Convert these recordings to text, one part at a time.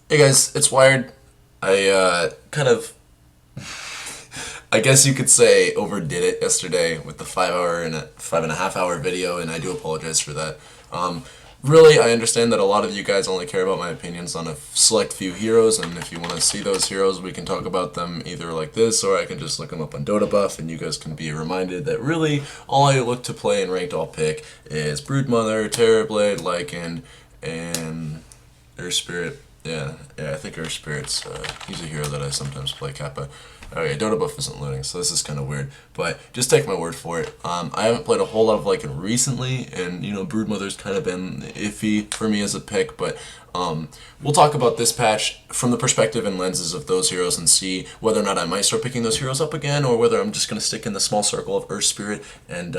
Hey guys, it's Wired. I I guess you could say, overdid it yesterday with the 5 hour and 5.5 hour video, and I do apologize for that. Um, Really, I understand that a lot of you guys only care about my opinions on a select few heroes, and if you want to see those heroes, we can talk about them either like this, or I can just look them up on Dota Buff, and you guys can be reminded that really all I look to play in ranked all pick is Broodmother, Terrorblade, Lycan, and Earth Spirit. Yeah, I think Earth Spirit's he's a hero that I sometimes play Kappa. Okay, Dota Buff isn't loading, so this is kind of weird. But just take my word for it. I haven't played a whole lot of Lycan recently, and Broodmother's kind of been iffy for me as a pick. But we'll talk about this patch from the perspective and lenses of those heroes and see whether or not I might start picking those heroes up again, or whether I'm just going to stick in the small circle of Earth Spirit and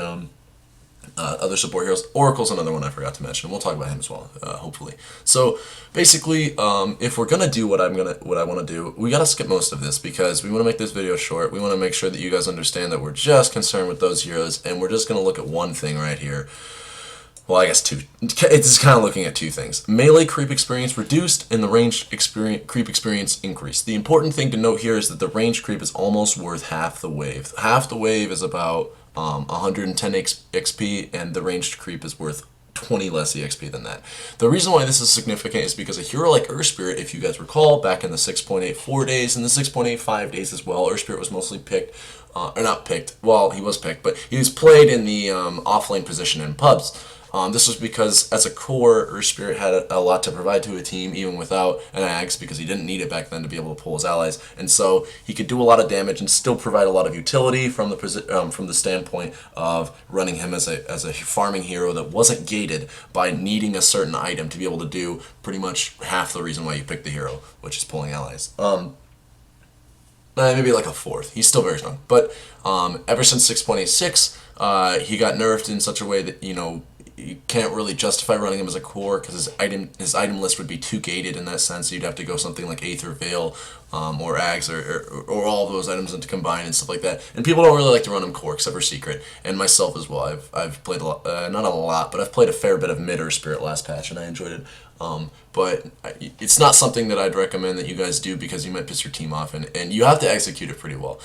other support heroes. Oracle's another one I forgot to mention. We'll talk about him as well, hopefully. So basically, if we're gonna do what I want to do, we gotta skip most of this because we want to make this video short. We want to make sure that you guys understand that we're just concerned with those heroes, and we're just gonna look at one thing right here. Well, I guess two. It's kind of looking at two things. Melee creep experience reduced and the range creep experience increased. The important thing to note here is that the range creep is almost worth half the wave. Half the wave is about 110 XP, and the ranged creep is worth 20 less EXP than that. The reason why this is significant is because a hero like Earth Spirit, if you guys recall, back in the 6.84 days and the 6.85 days as well, Earth Spirit was mostly picked, or not picked, well, he was picked, but he was played in the off-lane position in pubs. This was because, as a core, Earth Spirit had a lot to provide to a team, even without an Axe, because he didn't need it back then to be able to pull his allies, and so he could do a lot of damage and still provide a lot of utility from the standpoint of running him as a farming hero that wasn't gated by needing a certain item to be able to do pretty much half the reason why you picked the hero, which is pulling allies. Maybe like a fourth. He's still very strong, but ever since 6.86, he got nerfed in such a way that you can't really justify running him as a core because his item list would be too gated in that sense. You'd have to go something like Aether Veil or Ags or all of those items into combine and stuff like that. And people don't really like to run him core except for Secret, and myself as well. I've played a lot, not a lot, but I've played a fair bit of mid or Spirit last patch, and I enjoyed it. But it's not something that I'd recommend that you guys do because you might piss your team off, and you have to execute it pretty well.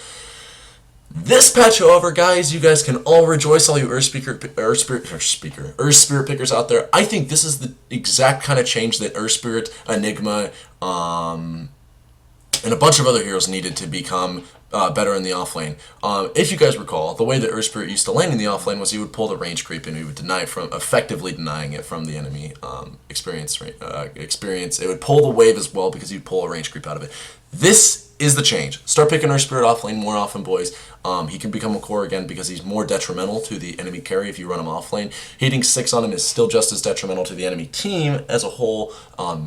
This patch, however, guys, you guys can all rejoice, all you Earth Spirit pickers out there. I think this is the exact kind of change that Earth Spirit, Enigma, and a bunch of other heroes needed to become better in the offlane. If you guys recall, the way that Earth Spirit used to lane in the offlane was he would pull the range creep and he would deny it from, effectively denying it from the enemy experience. It would pull the wave as well because you'd pull a range creep out of it. This is the change. Start picking Earth Spirit offlane more often, boys. He can become a core again because he's more detrimental to the enemy carry if you run him offlane. Hitting 6 on him is still just as detrimental to the enemy team as a whole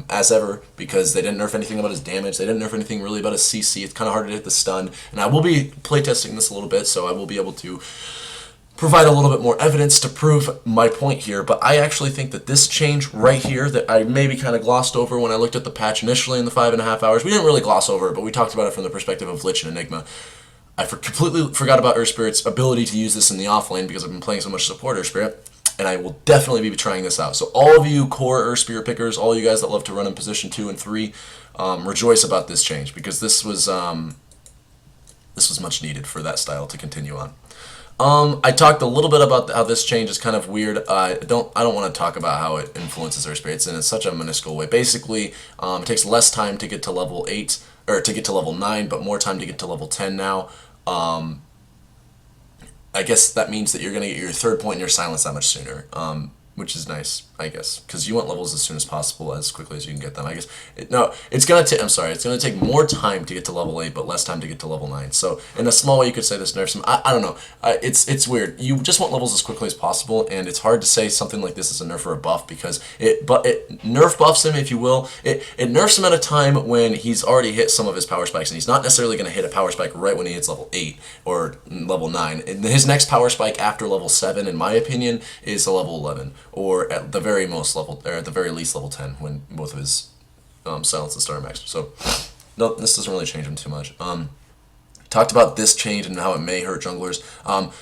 as ever because they didn't nerf anything about his damage. They didn't nerf anything really about his CC. It's kind of hard to hit the stun. And I will be playtesting this a little bit, so I will be able to provide a little bit more evidence to prove my point here, but I actually think that this change right here that I maybe kind of glossed over when I looked at the patch initially in the 5.5 hours, we didn't really gloss over it, but we talked about it from the perspective of Lich and Enigma. I completely forgot about Earth Spirit's ability to use this in the offlane because I've been playing so much support Earth Spirit, and I will definitely be trying this out. So all of you core Earth Spirit pickers, all you guys that love to run in position 2 and 3, rejoice about this change because this was much needed for that style to continue on. I talked a little bit about how this change is kind of weird. I don't want to talk about how it influences Earth Spirits in such a minuscule way. Basically, it takes less time to get to level 8 or to get to level 9, but more time to get to level 10 now. I guess that means that you're going to get your third point in your silence that much sooner, which is nice, I guess, because you want levels as soon as possible, as quickly as you can get them. I guess it's gonna take more time to get to level 8, but less time to get to level 9. So in a small way, you could say this nerfs him. I don't know. It's weird. You just want levels as quickly as possible, and it's hard to say something like this is a nerf or a buff because it nerf buffs him, if you will. It nerfs him at a time when he's already hit some of his power spikes, and he's not necessarily going to hit a power spike right when he hits level 8 or level 9. And his next power spike after level 7, in my opinion, is a level 11. Or at the very least level 10 when both of his silence and star max. So no, this doesn't really change him too much. Talked about this change and how it may hurt junglers.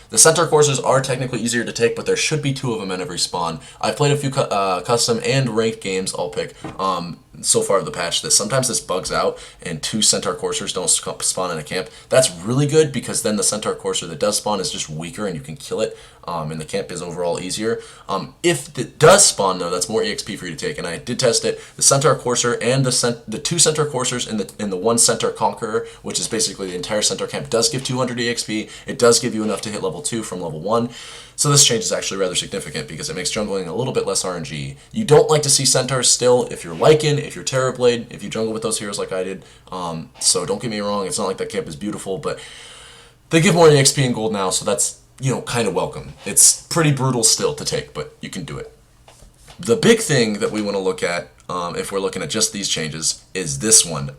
The centaur courses are technically easier to take, but there should be 2 of them in every spawn. I've played a few custom and ranked games, I'll pick, so far of the patch that sometimes this bugs out and 2 centaur coursers don't spawn in a camp. That's really good because then the centaur courser that does spawn is just weaker and you can kill it, and the camp is overall easier. If it does spawn though, that's more EXP for you to take, and I did test it. The centaur courser and the 2 centaur coursers and the 1 centaur conqueror, which is basically the entire centaur camp, does give 200 EXP. It does give you enough to hit level 2 from level 1. So this change is actually rather significant because it makes jungling a little bit less RNG. You don't like to see centaurs still if you're Lycan, if you're Terrorblade, if you jungle with those heroes like I did. So don't get me wrong, it's not like that camp is beautiful, but they give more EXP and gold now, so that's, kind of welcome. It's pretty brutal still to take, but you can do it. The big thing that we want to look at, if we're looking at just these changes, is this one.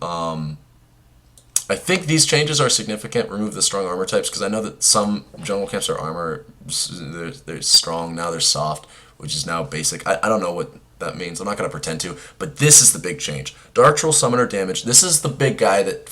I think these changes are significant. Remove the strong armor types, because I know that some jungle camps are armor. They're strong, now they're soft, which is now basic. I don't know what that means. I'm not going to pretend to, but this is the big change. Dark Troll Summoner damage. This is the big guy that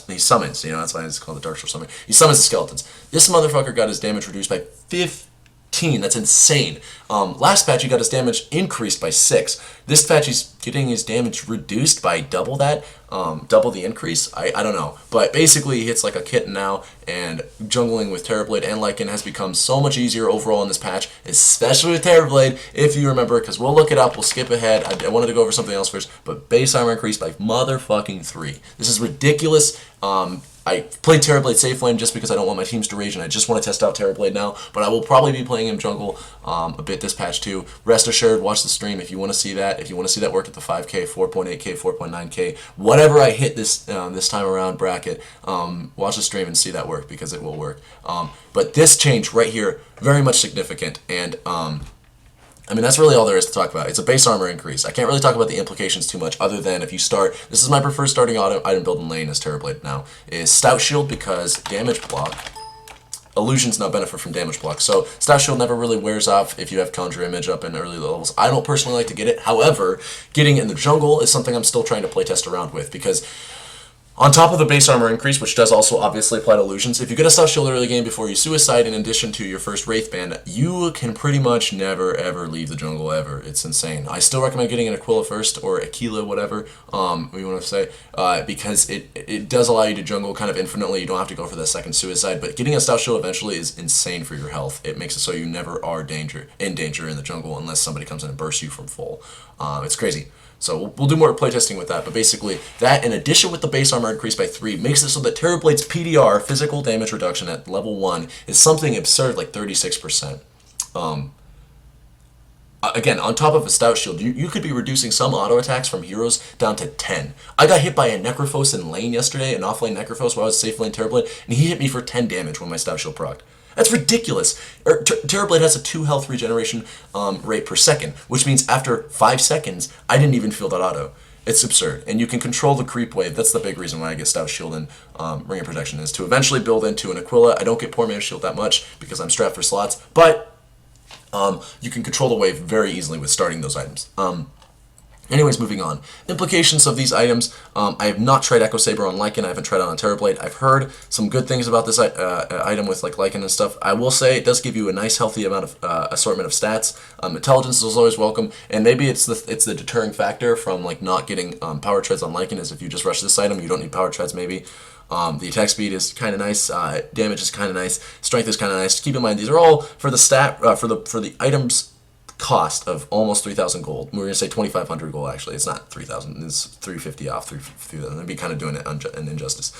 he summons. That's why it's called the Dark Troll Summoner. He summons the skeletons. This motherfucker got his damage reduced by 15. That's insane. Last patch he got his damage increased by 6. This patch he's getting his damage reduced by double that, double the increase. I don't know, but basically he hits like a kitten now, and jungling with Terrorblade and Lycan has become so much easier overall in this patch, especially with Terrorblade, if you remember, because we'll look it up, we'll skip ahead. I wanted to go over something else first, but base armor increased by motherfucking 3. This is ridiculous. I played Terrorblade safe lane just because I don't want my teams to rage, and I just want to test out Terrorblade now, but I will probably be playing him jungle a bit this patch too. Rest assured, watch the stream if you want to see that. If you want to see that work at the 5K, 4.8K, 4.9K, whatever I hit this time around bracket, watch the stream and see that work, because it will work. But this change right here, very much significant, and that's really all there is to talk about. It's a base armor increase. I can't really talk about the implications too much, other than if you start, this is my preferred starting item build in lane as Terrorblade now, is Stout Shield, because damage block, illusions now benefit from damage block. So Stout Shield never really wears off if you have Conjure Image up in early levels. I don't personally like to get it. However, getting it in the jungle is something I'm still trying to playtest around with, because on top of the base armor increase, which does also obviously apply to illusions, if you get a Stout Shield early game before you suicide, in addition to your first Wraith Band, you can pretty much never ever leave the jungle ever. It's insane. I still recommend getting an Aquila first, or Aquila, whatever we want to say, because it does allow you to jungle kind of infinitely. You don't have to go for that second suicide, but getting a Stout Shield eventually is insane for your health. It makes it so you never are in danger in the jungle unless somebody comes in and bursts you from full. It's crazy. So we'll do more playtesting with that, but basically that, in addition with the base armor increased by 3, makes it so that Terrorblade's PDR, physical damage reduction at level 1, is something absurd like 36%. Again, on top of a Stout Shield, you could be reducing some auto attacks from heroes down to 10. I got hit by a Necrophos in lane yesterday, an offlane Necrophos while I was safe lane Terrorblade, and he hit me for 10 damage when my Stout Shield procced. That's ridiculous. Terrorblade has a 2 health regeneration rate per second, which means after 5 seconds, I didn't even feel that auto. It's absurd. And you can control the creep wave. That's the big reason why I get Stout Shield and Ring of Protection, is to eventually build into an Aquila. I don't get Poor Man's Shield that much because I'm strapped for slots, but you can control the wave very easily with starting those items. Anyways, moving on. Implications of these items. I have not tried Echo Saber on Lycan. I haven't tried it on Terrorblade. I've heard some good things about this item with like Lycan and stuff. I will say it does give you a nice, healthy amount of assortment of stats. Intelligence is always welcome, and maybe it's the deterring factor from like not getting power treads on Lycan, is if you just rush this item, you don't need power treads maybe. The attack speed is kind of nice. Damage is kind of nice. Strength is kind of nice. Keep in mind these are all for the for the items cost of almost 3,000 gold. We're gonna say 2,500 gold. Actually, it's not 3,000. It's 350 off 3,000. I'd be kind of doing it an injustice.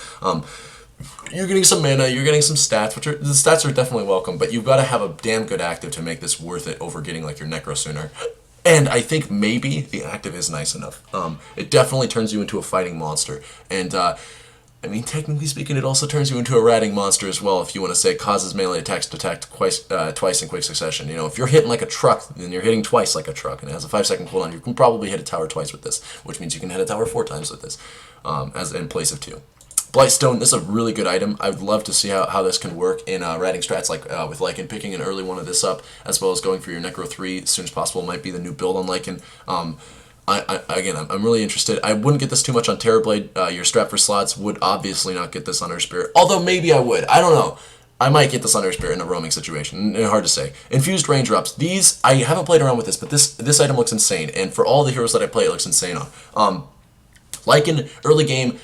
You're getting some mana. You're getting some stats, which the stats are definitely welcome. But you've got to have a damn good active to make this worth it over getting like your Necro sooner. And I think maybe the active is nice enough. It definitely turns you into a fighting monster, and technically speaking, it also turns you into a ratting monster as well, if you want to say. It causes melee attacks to attack twice in quick succession. If you're hitting like a truck, then you're hitting twice like a truck, and it has a 5-second cooldown. You can probably hit a tower twice with this, which means you can hit a tower 4 times with this, as in place of 2. Blightstone, this is a really good item. I would love to see how this can work in ratting strats, like with Lycan. Picking an early one of this up, as well as going for your Necro 3 as soon as possible, might be the new build on Lycan. I'm really interested. I wouldn't get this too much on Terrorblade. Your strap for slots would obviously not get this on Earth Spirit, although maybe I would. I don't know. I might get this on Air Spirit in a roaming situation. Hard to say. Infused Raindrops. These, I haven't played around with this, but this item looks insane. And for all the heroes that I play, it looks insane on. Like in early game,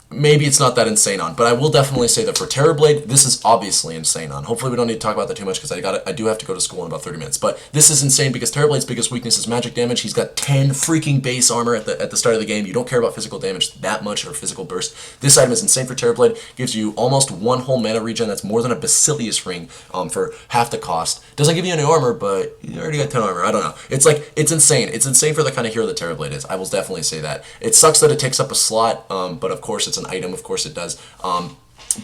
maybe it's not that insane on, but I will definitely say that for Terrorblade, this is obviously insane on. Hopefully we don't need to talk about that too much because I do have to go to school in about 30 minutes. But this is insane because Terrorblade's biggest weakness is magic damage. He's got 10 freaking base armor at the start of the game. You don't care about physical damage that much or physical burst. This item is insane for Terrorblade. Gives you almost one whole mana regen. That's more than a Basilius ring for half the cost. Doesn't give you any armor, but you already got 10 armor. I don't know. It's insane. It's insane for the kind of hero that Terrorblade is. I will definitely say that. It sucks that it takes up a slot, but of course it's an item. Of course it does.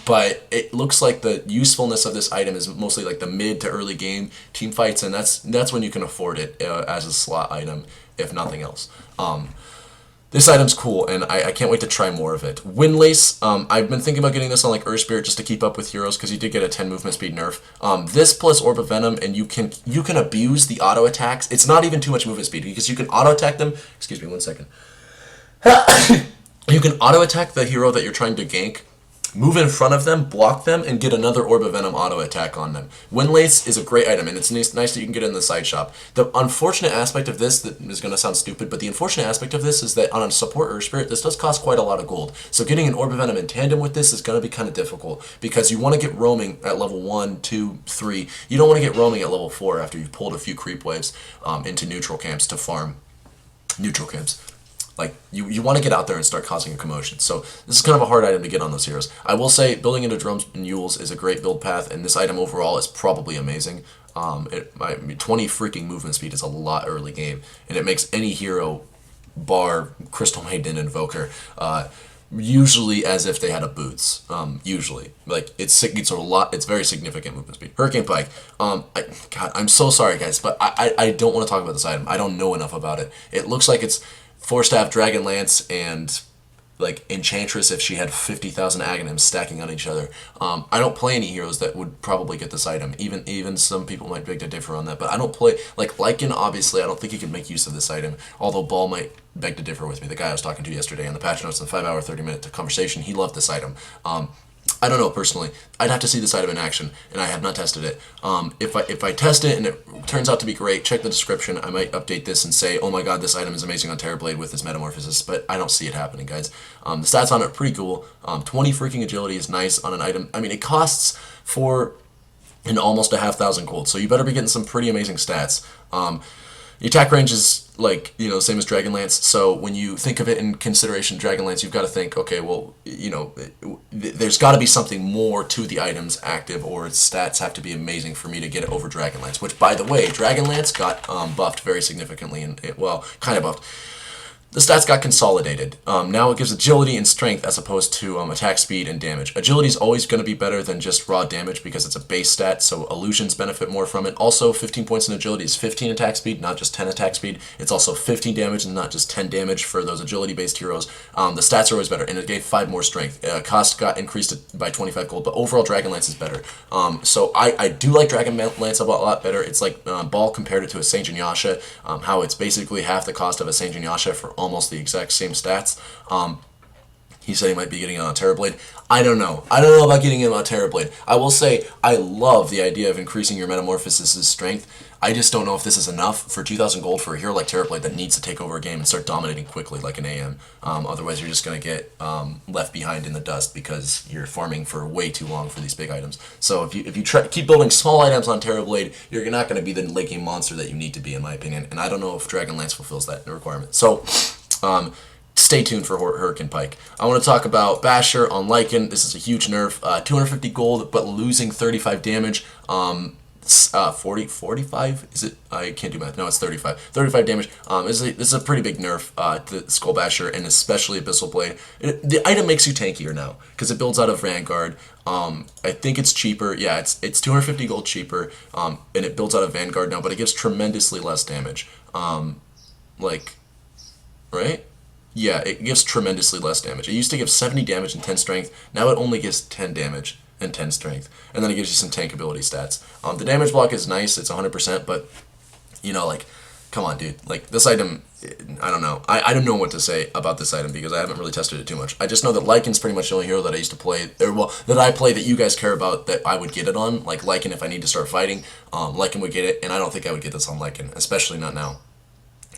But it looks like the usefulness of this item is mostly like the mid to early game team fights, and that's when you can afford it as a slot item, if nothing else. This item's cool, and I can't wait to try more of it. Windlace, I've been thinking about getting this on like Earth Spirit just to keep up with heroes because you did get a 10 movement speed nerf. This plus Orb of Venom, and you can abuse the auto attacks. It's not even too much movement speed because you can auto attack them. Excuse me, 1 second. You can auto attack the hero that you're trying to gank, move in front of them, block them, and get another Orb of Venom auto attack on them. Windlace is a great item, and it's nice that you can get it in the side shop. The unfortunate aspect of this, that is going to sound stupid, but the unfortunate aspect of this is that on a support Earth Spirit, this does cost quite a lot of gold. So getting an Orb of Venom in tandem with this is going to be kind of difficult, because you want to get roaming at level 1, 2, 3. You don't want to get roaming at level 4 after you've pulled a few creep waves into neutral camps to farm neutral camps. Like, you want to get out there and start causing a commotion. So this is kind of a hard item to get on those heroes. I will say building into drums and mules is a great build path, and this item overall is probably amazing. 20 freaking movement speed is a lot early game, and it makes any hero, bar Crystal Maiden and Invoker, usually as if they had a boots. Usually, like it's a lot. It's very significant movement speed. Hurricane Pike. God, I'm so sorry, guys, but I don't want to talk about this item. I don't know enough about it. It looks like it's 4-staff Dragon Lance and like Enchantress if she had 50,000 Aghanims stacking on each other. I don't play any heroes that would probably get this item. Even some people might beg to differ on that, but I don't play like Lycan. Obviously, I don't think he can make use of this item. Although Ball might beg to differ with me. The guy I was talking to yesterday on the patch notes in 5-hour 30-minute conversation, he loved this item. I don't know personally. I'd have to see this item in action, and I have not tested it. If I test it and it turns out to be great, check the description. I might update this and say, oh my god, this item is amazing on Terrorblade with this metamorphosis, but I don't see it happening, guys. The stats on it are pretty cool. 20 freaking agility is nice on an item. I mean, it costs for an almost 1,000 gold, so you better be getting some pretty amazing stats. The attack range is like, you know, same as Dragonlance, so when you think of it in consideration, Dragonlance, you've got to think, okay, well, you know, there's got to be something more to the items active, or its stats have to be amazing for me to get it over Dragonlance, which, by the way, Dragonlance got buffed very significantly, and well, kind of buffed. The stats got consolidated. Now it gives agility and strength as opposed to attack speed and damage. Agility is always going to be better than just raw damage because it's a base stat, so illusions benefit more from it. Also, 15 points in agility is 15 attack speed, not just 10 attack speed. It's also 15 damage and not just 10 damage for those agility-based heroes. The stats are always better, and it gave 5 more strength. Cost got increased by 25 gold, but overall Dragonlance is better. So I do like Dragonlance a lot better. It's like Ball compared it to a Saint Yasha, how it's basically half the cost of a Saint Yasha for almost the exact same stats. He said he might be getting it on Terrorblade. I don't know. I don't know about getting him on Terrorblade. I will say I love the idea of increasing your Metamorphosis' strength. I just don't know if this is enough for 2,000 gold for a hero like Terrorblade that needs to take over a game and start dominating quickly like an AM. Otherwise, you're just going to get left behind in the dust because you're farming for way too long for these big items. So if you keep building small items on Terrorblade, you're not going to be the late game monster that you need to be, in my opinion. And I don't know if Dragonlance fulfills that requirement. So stay tuned for Hurricane Pike. I want to talk about Basher on Lycan. This is a huge nerf. 250 gold, but losing 35 damage. 45? Is it? I can't do math. No, it's 35. 35 damage. This is a pretty big nerf to Skull Basher, and especially Abyssal Blade. The item makes you tankier now because it builds out of Vanguard. I think it's cheaper. Yeah, it's 250 gold cheaper, and it builds out of Vanguard now, but it gives tremendously less damage. Right? Yeah, it gives tremendously less damage. It used to give 70 damage and 10 strength. Now it only gives 10 damage and 10 strength. And then it gives you some tank ability stats. The damage block is nice. It's 100%, but, you know, like, come on, dude. Like, this item, I don't know. I don't know what to say about this item because I haven't really tested it too much. I just know that Lycan's pretty much the only hero that I used to play, or well, that I play that you guys care about that I would get it on. Like, Lycan, if I need to start fighting, Lycan would get it, and I don't think I would get this on Lycan, especially not now.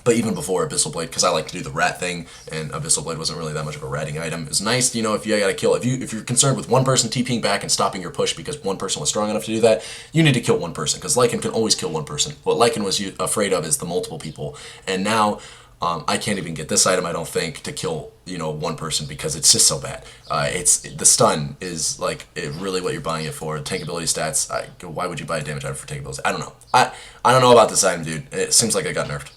But even before Abyssal Blade, because I like to do the rat thing, and Abyssal Blade wasn't really that much of a ratting item. It's nice, you know, if you gotta kill, if you're concerned with one person TPing back and stopping your push because one person was strong enough to do that, you need to kill one person, because Lycan can always kill one person. What Lycan was afraid of is the multiple people, and now I can't even get this item, I don't think, to kill, you know, one person because it's just so bad. The stun is like really what you're buying it for. Tank ability stats. Why would you buy a damage item for tank ability? I don't know. I don't know about this item, dude. It seems like it got nerfed,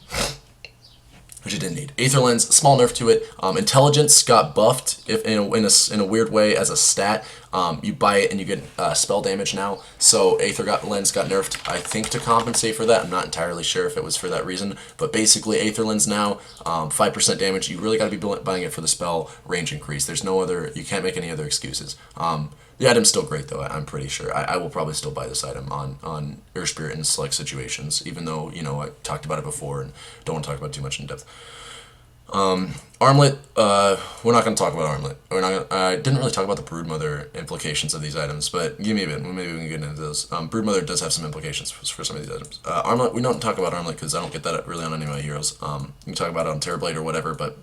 which it didn't need. Aether Lens, small nerf to it. Intelligence got buffed in a weird way as a stat. You buy it and you get spell damage now. So Aether Lens got nerfed, I think, to compensate for that. I'm not entirely sure if it was for that reason. But basically, Aether Lens now, 5% damage. You really got to be buying it for the spell range increase. There's no other, you can't make any other excuses. The item's still great, though, I'm pretty sure. I will probably still buy this item on Earth Spirit in select situations, even though, you know, I talked about it before and don't want to talk about it too much in depth. Armlet, we're not going to talk about Armlet. I didn't really talk about the Broodmother implications of these items, but give me a bit. Maybe we can get into those. Broodmother does have some implications for some of these items. Armlet, we don't talk about Armlet because I don't get that really on any of my heroes. You can talk about it on Terrorblade or whatever, but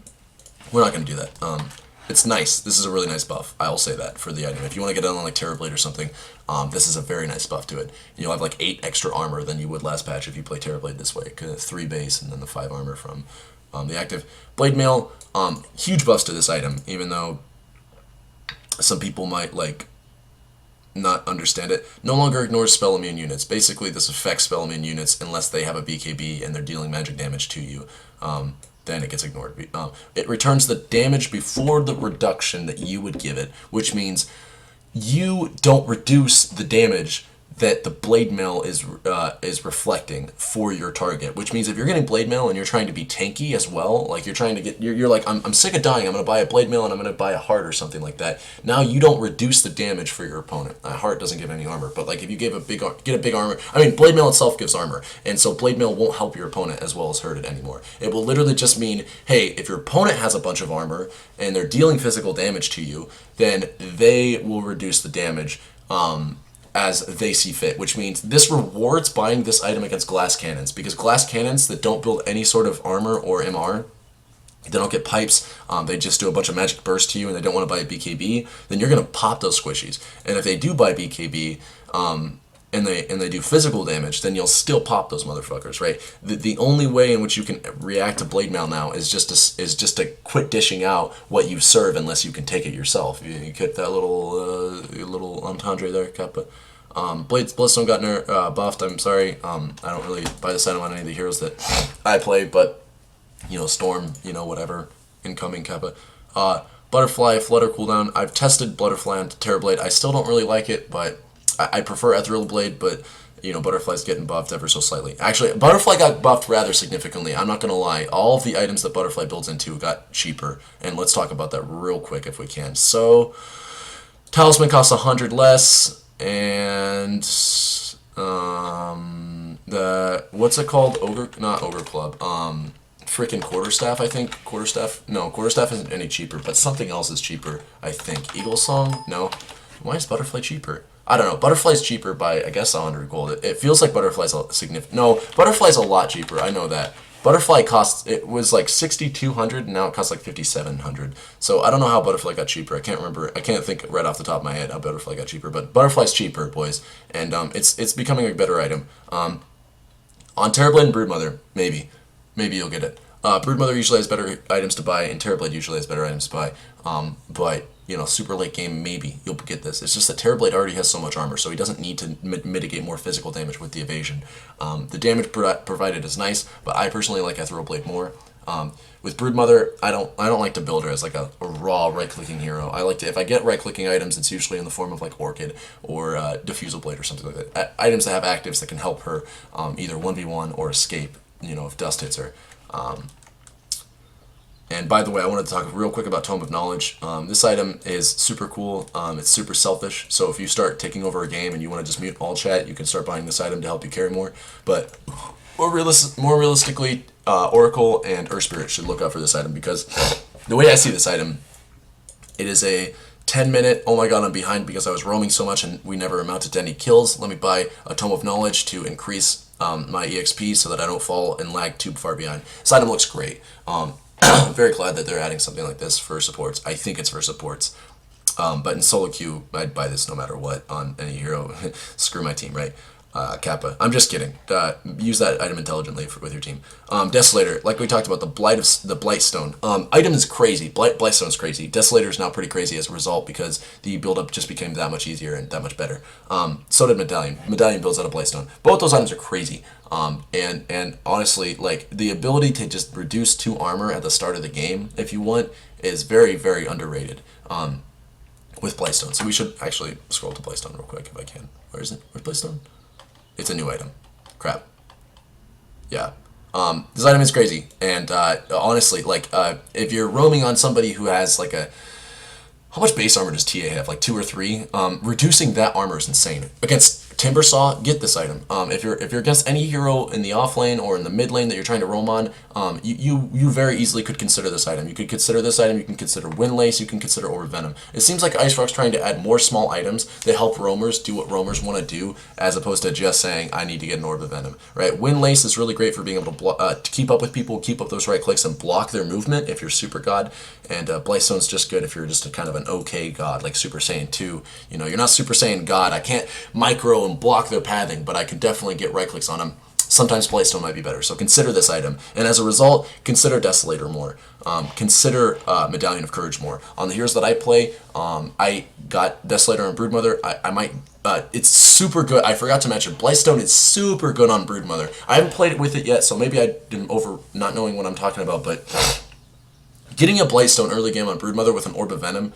we're not going to do that. It's nice. This is a really nice buff. I will say that for the item. If you want to get it on like Terrorblade or something, this is a very nice buff to it. You'll have like 8 extra armor than you would last patch if you play Terrorblade this way. 3 base and then the 5 armor from the active. Blade Mail, huge buffs to this item, even though some people might like not understand it. No longer ignores spell immune units. Basically, this affects spell immune units unless they have a BKB and they're dealing magic damage to you. Then it gets ignored. It returns the damage before the reduction that you would give it, which means you don't reduce the damage that the blade mail is reflecting for your target. Which means if you're getting blade mail and you're trying to be tanky as well, like you're trying to get, you're like, I'm sick of dying, I'm going to buy a blade mail and I'm going to buy a heart or something like that. Now you don't reduce the damage for your opponent. A heart doesn't give any armor, but like if you get a big armor, I mean, blade mail itself gives armor, and so blade mail won't help your opponent as well as hurt it anymore. It will literally just mean, hey, if your opponent has a bunch of armor and they're dealing physical damage to you, then they will reduce the damage as they see fit, which means this rewards buying this item against glass cannons, because glass cannons that don't build any sort of armor or MR, they don't get pipes, they just do a bunch of magic burst to you and they don't want to buy a BKB, then you're going to pop those squishies. And if they do buy BKB, and they do physical damage, then you'll still pop those motherfuckers, right? The only way in which you can react to blade mail now is just to quit dishing out what you serve unless you can take it yourself. You get that little entendre there, Kappa. Bloodstone got buffed. I'm sorry. I don't really buy this item on any of the heroes that I play, but you know, Storm, you know, whatever, incoming Kappa. Butterfly, Flutter cooldown. I've tested Butterfly on Terrorblade. I still don't really like it, but I prefer Ethereal Blade, but you know, Butterfly's getting buffed ever so slightly. Actually, Butterfly got buffed rather significantly. I'm not going to lie. All of the items that Butterfly builds into got cheaper, and let's talk about that real quick if we can. So, Talisman costs 100 less, and what's it called? Not Ogre Club. Freaking Quarterstaff, I think. Quarterstaff isn't any cheaper, but something else is cheaper, I think. Eagle Song? No. Why is Butterfly cheaper? I don't know. Butterfly's cheaper by, I guess, 100 gold. It feels like Butterfly's No, Butterfly's a lot cheaper. I know that. Butterfly costs, it was like 6,200 and now it costs like 5,700. So I don't know how Butterfly got cheaper. I can't remember. I can't think right off the top of my head how Butterfly got cheaper. But Butterfly's cheaper, boys. And it's becoming a better item. On Terrorblade and Broodmother, maybe you'll get it. Broodmother usually has better items to buy, and Terrorblade usually has better items to buy. But you know, super late game, maybe you'll get this. It's just that Terrorblade already has so much armor, so he doesn't need to mitigate more physical damage with the evasion. The damage provided is nice, but I personally like Ethereal Blade more. With Broodmother, I don't like to build her as like a raw right-clicking hero. I like to, if I get right-clicking items, it's usually in the form of like Orchid or Diffusal Blade or something like that. Items that have actives that can help her either 1v1 or escape, you know, if dust hits her. And by the way, I wanted to talk real quick about Tome of Knowledge. This item is super cool. It's super selfish. So if you start taking over a game and you want to just mute all chat, you can start buying this item to help you carry more. But more realistically, Oracle and Earth Spirit should look out for this item because the way I see this item, it is a 10-minute, oh my god, I'm behind because I was roaming so much and we never amounted to any kills. Let me buy a Tome of Knowledge to increase my EXP so that I don't fall and lag too far behind. This item looks great. I'm very glad that they're adding something like this for supports. I think it's for supports. But in solo queue, I'd buy this no matter what on any hero. Screw my team, right? Kappa. I'm just kidding. Use that item intelligently with your team. Desolator, like we talked about, the Blightstone. Item is crazy. Blightstone is crazy. Desolator is now pretty crazy as a result because the build-up just became that much easier and that much better. So did Medallion. Medallion builds out of Blightstone. Both those items are crazy. And honestly, like the ability to just reduce 2 armor at the start of the game, if you want, is very, very underrated. With Blightstone. So we should actually scroll to Blightstone real quick if I can. Where is it? Where's Blightstone? It's a new item. Crap. Yeah. This item is crazy. And honestly, like, if you're roaming on somebody who has like a... How much base armor does TA have? Like 2 or 3? Reducing that armor is insane. Against Timbersaw, get this item. If you're against any hero in the off lane or in the mid lane that you're trying to roam on, you very easily could consider this item. You could consider this item, you can consider Windlace, you can consider Orb Venom. It seems like IceFrog's trying to add more small items that help roamers do what roamers want to do, as opposed to just saying, I need to get an Orb of Venom. Right? Windlace is really great for being able to keep up with people, keep up those right clicks, and block their movement if you're Super God. And Blightstone's just good if you're just a kind of an okay God, like Super Saiyan 2. You know, you're not Super Saiyan God. I can't micro and block their pathing, but I can definitely get right clicks on them. Sometimes Blightstone might be better, so consider this item. And as a result, consider Desolator more. Consider Medallion of Courage more. On the heroes that I play, I got Desolator and Broodmother. I might... it's super good. I forgot to mention, Blightstone is super good on Broodmother. I haven't played it with it yet, so maybe I didn't over not knowing what I'm talking about, but... Getting a Blightstone early game on Broodmother with an Orb of Venom,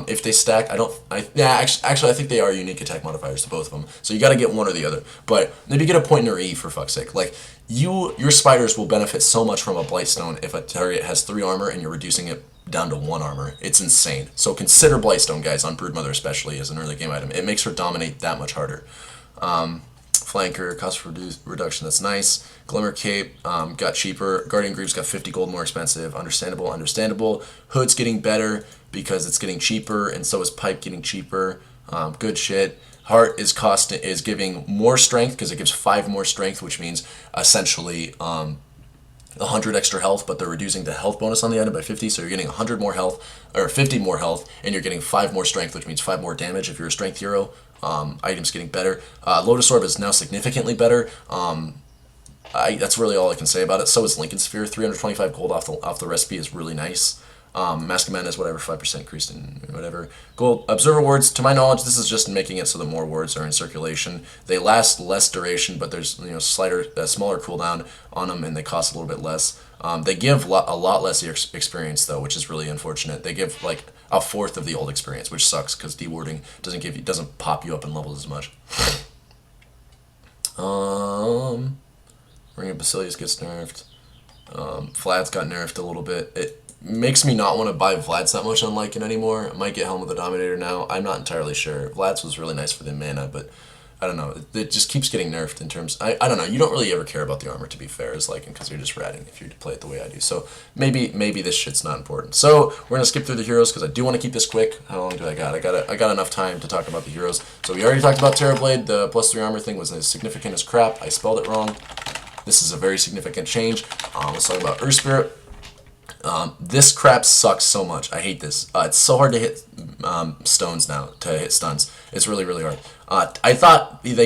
if they stack, actually I think they are unique attack modifiers to both of them. So you got to get one or the other. But maybe get a point in her E for fuck's sake. Like your spiders will benefit so much from a Blightstone if a target has 3 armor and you're reducing it down to 1 armor. It's insane. So consider Blightstone, guys, on Broodmother especially as an early game item. It makes her dominate that much harder. Flanker, cost reduction, that's nice. Glimmer Cape got cheaper. Guardian Greaves got 50 gold more expensive. Understandable. Hood's getting better because it's getting cheaper, and so is Pipe getting cheaper. Good shit. Heart is giving more strength because it gives 5 more strength, which means essentially 100 extra health, but they're reducing the health bonus on the item by 50, so you're getting 100 more health, or 50 more health, and you're getting 5 more strength, which means 5 more damage if you're a strength hero. Items getting better. Lotus Orb is now significantly better. That's really all I can say about it. So is Lincoln Sphere. 325 gold off the recipe is really nice. Mask of Madness, whatever, 5% increased in whatever. Gold Observer Wards, to my knowledge, this is just making it so that more wards are in circulation. They last less duration, but there's smaller cooldown on them, and they cost a little bit less. They give a lot less experience though, which is really unfortunate. They give like 1/4 of the old experience, which sucks because dewarding doesn't pop you up in levels as much. Ring of Basilius gets nerfed. Vlad's got nerfed a little bit. It makes me not want to buy Vlad's that much on Lycan anymore. I might get Helm of the Dominator now. I'm not entirely sure. Vlad's was really nice for the mana, but I don't know. It just keeps getting nerfed in terms... I don't know. You don't really ever care about the armor, to be fair, as Lycan, because you're just ratting if you play it the way I do. So maybe this shit's not important. So we're going to skip through the heroes, because I do want to keep this quick. How long do I got? I got enough time to talk about the heroes. So we already talked about Terrorblade. The +3 armor thing was as significant as crap. I spelled it wrong. This is a very significant change. Let's talk about Earth Spirit. This crap sucks so much. I hate this. It's so hard to hit stones now, to hit stuns. It's really, really hard. I thought that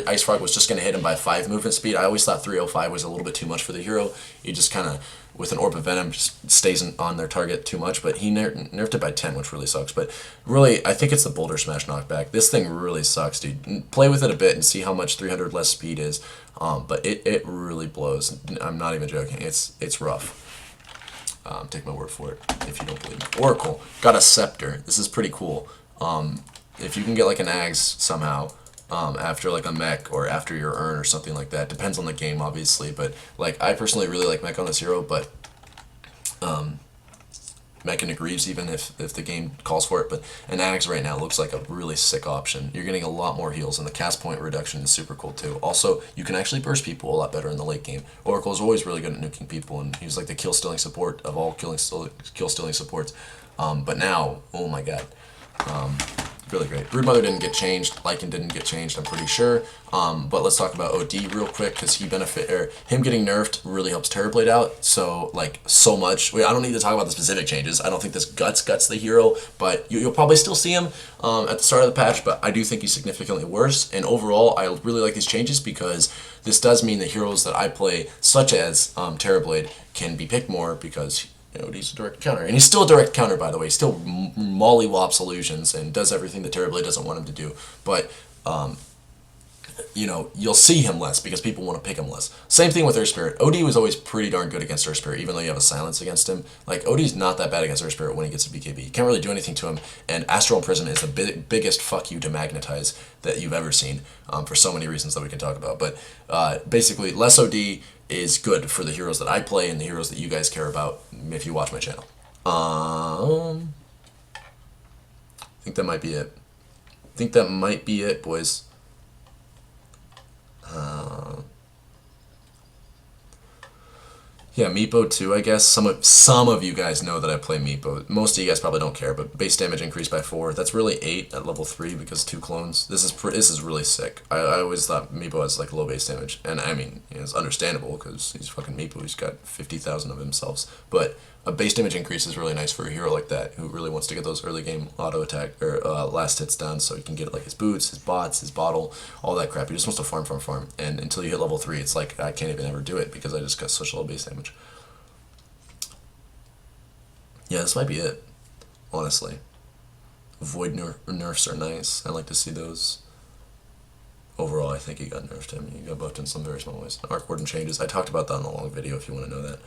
IceFrog was just going to hit him by 5 movement speed. I always thought 305 was a little bit too much for the hero. He just kind of, with an Orb of Venom, just stays on their target too much. But he nerfed it by 10, which really sucks. But really, I think it's the Boulder Smash knockback. This thing really sucks, dude. Play with it a bit and see how much 300 less speed is. But it really blows. I'm not even joking. It's rough. Take my word for it if you don't believe me. Oracle got a scepter. This is pretty cool. If you can get like an Ags somehow after like a mech or after your urn or something like that, depends on the game obviously. But like I personally really like mech on this hero, but Mechanic Greaves even if the game calls for it, but an Axe right now looks like a really sick option. You're getting a lot more heals, and the cast point reduction is super cool too. Also, you can actually burst people a lot better in the late game. Oracle is always really good at nuking people, and he's like the kill stealing support of all kill stealing supports. But now, oh my god. Really great. Broodmother didn't get changed. Lycan didn't get changed, I'm pretty sure. But let's talk about OD real quick, because him getting nerfed really helps Terrorblade out. So, like, so much. I don't need to talk about the specific changes. I don't think this Guts the hero, but you'll probably still see him at the start of the patch, but I do think he's significantly worse. And overall, I really like these changes because this does mean the heroes that I play, such as Terrorblade, can be picked more because he's a direct counter. And he's still a direct counter, by the way. He still mollywops illusions and does everything that Terrorblade doesn't want him to do. But, you'll see him less because people want to pick him less. Same thing with Earth Spirit. OD was always pretty darn good against Earth Spirit, even though you have a silence against him. Like, OD's not that bad against Earth Spirit when he gets a BKB. You can't really do anything to him, and Astral Imprisonment is the biggest fuck you to magnetize that you've ever seen, for so many reasons that we can talk about. But basically, less OD is good for the heroes that I play and the heroes that you guys care about if you watch my channel. I think that might be it. Boys. Yeah, Meepo too, I guess. Some of you guys know that I play Meepo. Most of you guys probably don't care, but base damage increased by 4. That's really 8 at level 3 because 2 clones. This is really sick. I always thought Meepo has like low base damage, and I mean, it's understandable because he's fucking Meepo. He's got 50,000 of himself, but a base damage increase is really nice for a hero like that who really wants to get those early game auto attack or last hits down, so he can get like his boots, his bots, his bottle, all that crap. He just wants to farm, and until you hit level 3, it's like I can't even ever do it because I just got such low base damage. Yeah, this might be it, honestly. Void nerfs are nice. I like to see those. Overall, I think he got nerfed. I mean, he got buffed in some very small ways. Arc Warden changes. I talked about that in a long video if you want to know that.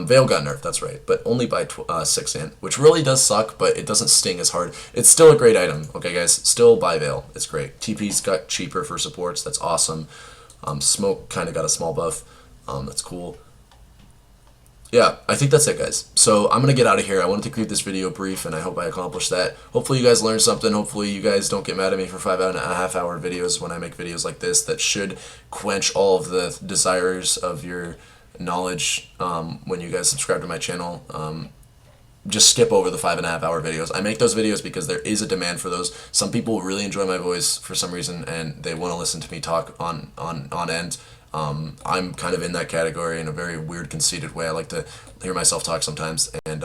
Veil got nerfed, that's right, but only by 6 int, which really does suck, but it doesn't sting as hard. It's still a great item, okay guys? Still buy Veil. It's great. TP's got cheaper for supports. That's awesome. Smoke kind of got a small buff. That's cool. Yeah, I think that's it, guys. So I'm going to get out of here. I wanted to keep this video brief, and I hope I accomplished that. Hopefully you guys learned something. Hopefully you guys don't get mad at me for 5.5-hour videos when I make videos like this that should quench all of the desires of your knowledge when you guys subscribe to my channel. Just skip over the 5.5-hour videos. I make those videos because there is a demand for those. Some people really enjoy my voice for some reason, and they want to listen to me talk on end. I'm kind of in that category in a very weird, conceited way. I like to hear myself talk sometimes, and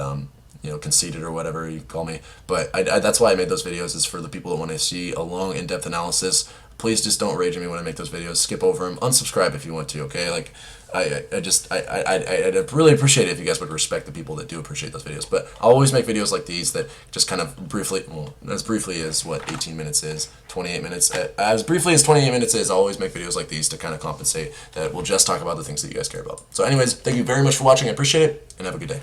conceited or whatever you call me. But that's why I made those videos, is for the people that want to see a long, in-depth analysis. Please just don't rage at me when I make those videos. Skip over them. Unsubscribe if you want to, okay? Like, I'd really appreciate it if you guys would respect the people that do appreciate those videos. But I'll always make videos like these that just kind of briefly, well, as briefly as what 18 minutes is, 28 minutes, as briefly as 28 minutes is, I'll always make videos like these to kind of compensate that we'll just talk about the things that you guys care about. So anyways, thank you very much for watching. I appreciate it, and have a good day.